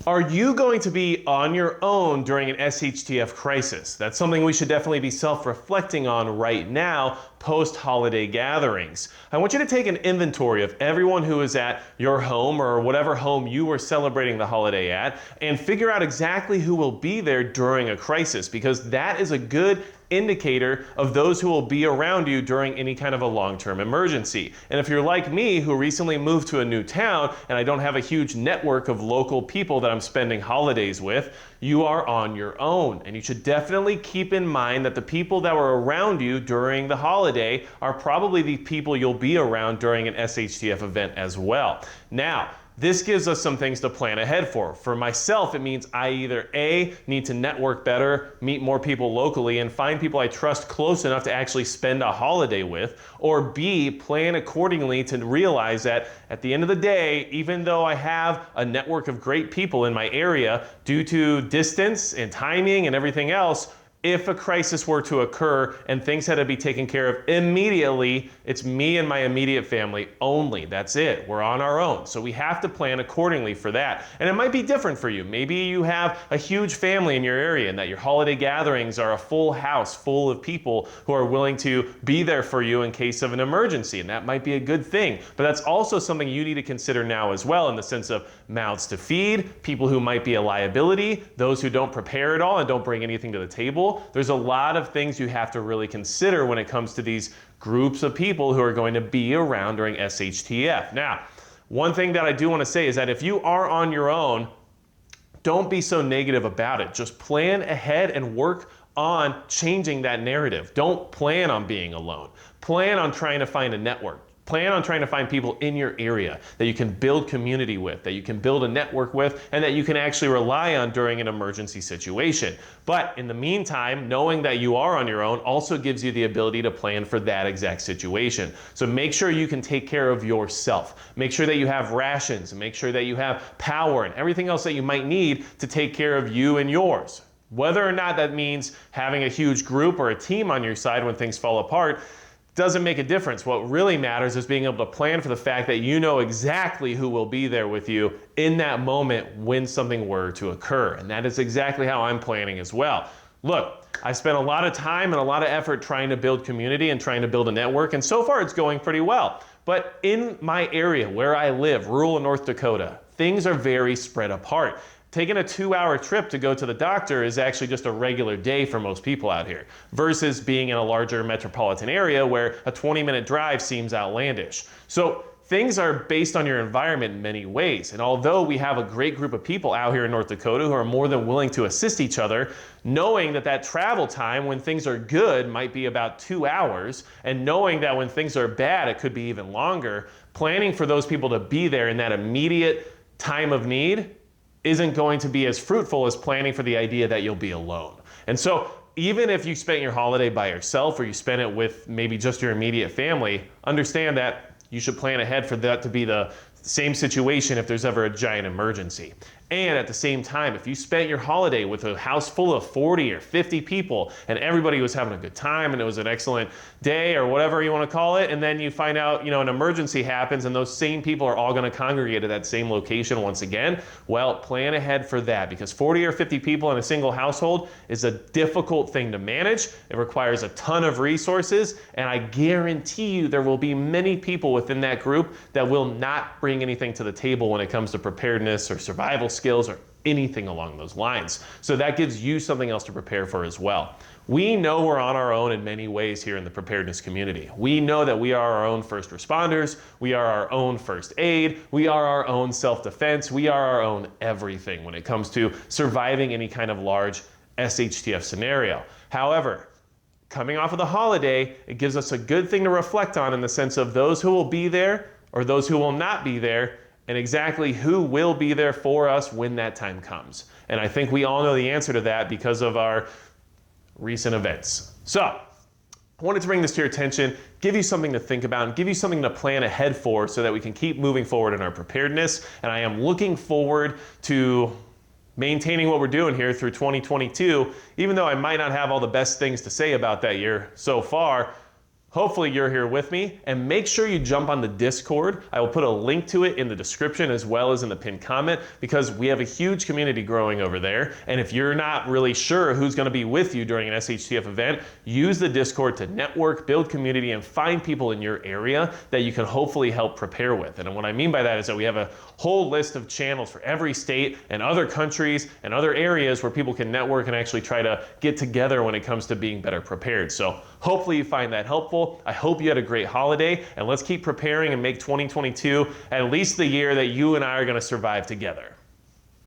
Are you going to be on your own during an SHTF crisis? That's something we should definitely be self-reflecting on right now, post-holiday gatherings. I want you to take an inventory of everyone who is at your home or whatever home you were celebrating the holiday at, and figure out exactly who will be there during a crisis, because that is a good indicator of those who will be around you during any kind of a long-term emergency. And if you're like me, who recently moved to a new town and I don't have a huge network of local people that I'm spending holidays with, you are on your own. And you should definitely keep in mind that the people that were around you during the holiday are probably the people you'll be around during an SHTF event as well. Now, this gives us some things to plan ahead for. For myself, it means I either A, need to network better, meet more people locally, and find people I trust close enough to actually spend a holiday with, or B, plan accordingly to realize that at the end of the day, even though I have a network of great people in my area, due to distance and timing and everything else, if a crisis were to occur and things had to be taken care of immediately, it's me and my immediate family only. That's it. We're on our own. So we have to plan accordingly for that. And it might be different for you. Maybe you have a huge family in your area and that your holiday gatherings are a full house full of people who are willing to be there for you in case of an emergency. And that might be a good thing. But that's also something you need to consider now as well, in the sense of mouths to feed, people who might be a liability, those who don't prepare at all and don't bring anything to the table. There's a lot of things you have to really consider when it comes to these groups of people who are going to be around during SHTF. Now, one thing that I do want to say is that if you are on your own, don't be so negative about it. Just plan ahead and work on changing that narrative. Don't plan on being alone. Plan on trying to find a network. Plan on trying to find people in your area that you can build community with, that you can build a network with, and that you can actually rely on during an emergency situation. But in the meantime, knowing that you are on your own also gives you the ability to plan for that exact situation. So make sure you can take care of yourself. Make sure that you have rations, and make sure that you have power and everything else that you might need to take care of you and yours. Whether or not that means having a huge group or a team on your side when things fall apart doesn't make a difference. What really matters is being able to plan for the fact that you know exactly who will be there with you in that moment when something were to occur. And that is exactly how I'm planning as well. Look, I spent a lot of time and a lot of effort trying to build community and trying to build a network, and so far it's going pretty well. But in my area where I live, rural North Dakota, things are very spread apart. Taking a 2-hour trip to go to the doctor is actually just a regular day for most people out here, versus being in a larger metropolitan area where a 20-minute drive seems outlandish. So things are based on your environment in many ways. And although we have a great group of people out here in North Dakota who are more than willing to assist each other, knowing that that travel time when things are good might be about 2 hours, and knowing that when things are bad it could be even longer, planning for those people to be there in that immediate time of need isn't going to be as fruitful as planning for the idea that you'll be alone. And so even if you spent your holiday by yourself, or you spent it with maybe just your immediate family, understand that you should plan ahead for that to be the same situation if there's ever a giant emergency. And at the same time, if you spent your holiday with a house full of 40 or 50 people and everybody was having a good time and it was an excellent day or whatever you want to call it, and then you find out, an emergency happens and those same people are all going to congregate at that same location once again, well, plan ahead for that, because 40 or 50 people in a single household is a difficult thing to manage. It requires a ton of resources, and I guarantee you there will be many people within that group that will not bring anything to the table when it comes to preparedness or survival skills or anything along those lines. So that gives you something else to prepare for as well. We know we're on our own in many ways here in the preparedness community. We know that we are our own first responders, we are our own first aid, we are our own self-defense, we are our own everything when it comes to surviving any kind of large SHTF scenario. However, coming off of the holiday, it gives us a good thing to reflect on in the sense of those who will be there or those who will not be there, and exactly who will be there for us when that time comes. And I think we all know the answer to that because of our recent events. So, I wanted to bring this to your attention, give you something to think about, and give you something to plan ahead for so that we can keep moving forward in our preparedness. And I am looking forward to maintaining what we're doing here through 2022, even though I might not have all the best things to say about that year so far. Hopefully you're here with me, and make sure you jump on the Discord. I will put a link to it in the description as well as in the pinned comment, because we have a huge community growing over there. And if you're not really sure who's going to be with you during an SHTF event, use the Discord to network, build community, and find people in your area that you can hopefully help prepare with. And what I mean by that is that we have a whole list of channels for every state and other countries and other areas where people can network and actually try to get together when it comes to being better prepared. So hopefully you find that helpful. I hope you had a great holiday, and let's keep preparing and make 2022 at least the year that you and I are going to survive together.